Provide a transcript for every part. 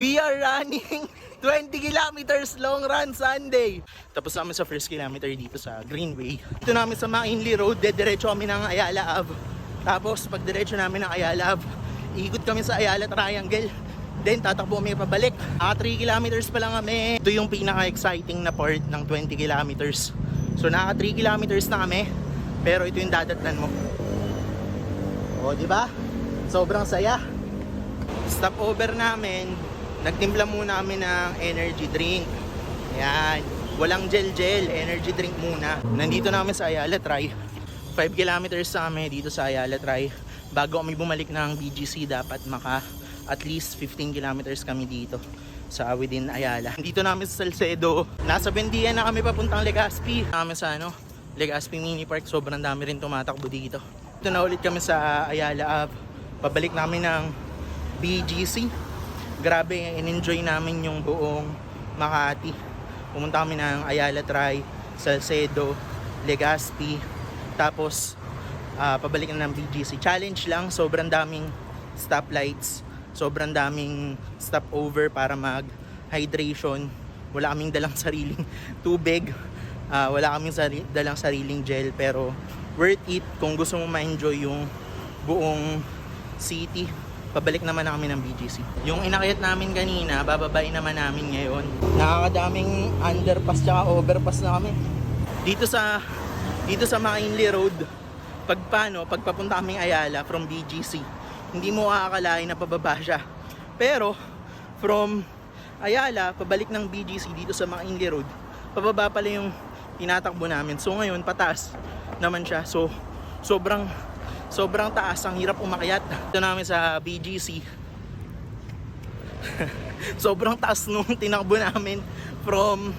We are running 20 kilometers long run Sunday. Tapos namin sa first kilometer dito sa Greenway. Dito namin sa McKinley Road, diretso kami ng Ayala Ave. Tapos pag diretso namin ng Ayala Ave, ikot kami sa Ayala Triangle. Then tatakbo kami pabalik. 3 kilometers pa lang kami. Ito yung pinaka-exciting na part ng 20 kilometers. So naka 3 kilometers na kami. Pero ito yung dadatnan mo. O, di ba? Sobrang saya. Stopover namin. Nagtimpla muna kami ng energy drink. Ayan. Walang gel-gel. Energy drink muna. Nandito namin sa Ayala Tri. 5 kilometers sa kami dito sa Ayala Tri. Bago kami bumalik ng BGC, dapat maka at least 15 kilometers kami dito sa within Ayala. Dito namin sa Salcedo. Nasa Bendian na kami papuntang Legazpi. Namin sa Legazpi Mini Park. Sobrang dami rin tumatakbo dito. Ito na ulit kami sa Ayala Ave. Pabalik namin ng BGC. Grabe, in-enjoy namin yung buong Makati. Pumunta kami ng Ayala Tri, Salcedo, Legazpi. Tapos pabalik na ng BGC. Challenge lang, sobrang daming stoplights, sobrang daming stopover para mag-hydration. Wala kaming dalang sariling tubig, wala kaming dalang sariling gel, pero worth it kung gusto mo ma-enjoy yung buong city. Pabalik naman na kami ng BGC. Yung inakyat namin kanina, bababay naman namin ngayon. Nakakadaming underpass tsaka overpass na kami. Dito sa McKinley Road, pag papunta kaming Ayala from BGC, hindi mo akakalain na pababa siya. Pero from Ayala, pabalik ng BGC dito sa McKinley Road, pababa pala yung tinatakbo namin. So ngayon, pataas naman siya. So sobrang taas, ang hirap umakyat. Ito namin sa BGC. Sobrang taas nung tinakbo namin from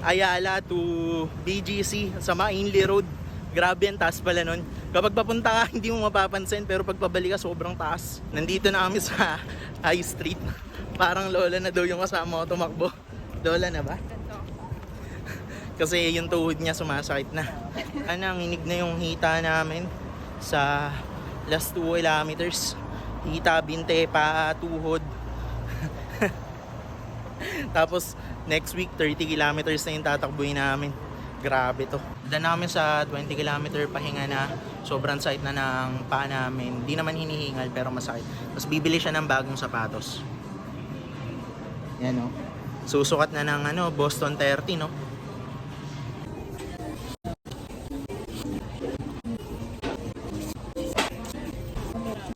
Ayala to BGC sa McKinley Road. Grabe ang taas pala nun. Kapag papunta ka, hindi mo mapapansin, pero pag pabalik ka, sobrang taas. Nandito na kami sa High Street. Parang lola na daw yung kasama ko tumakbo. Lola na ba? Kasi yung tuhod niya sumasakit na. Nanginig na yung hita namin sa last 2 kilometers. Hita, binte, pa, tuhod. Tapos next week 30 kilometers na yung tatakbuhin namin. Grabe to. Dahil namin sa 20 kilometer pahinga na. Sobrang sakit na ng paa namin. Di naman hinihingal pero masakit. Tapos bibili siya ng bagong sapatos. Yan o. Susukat na ng Boston 30, no?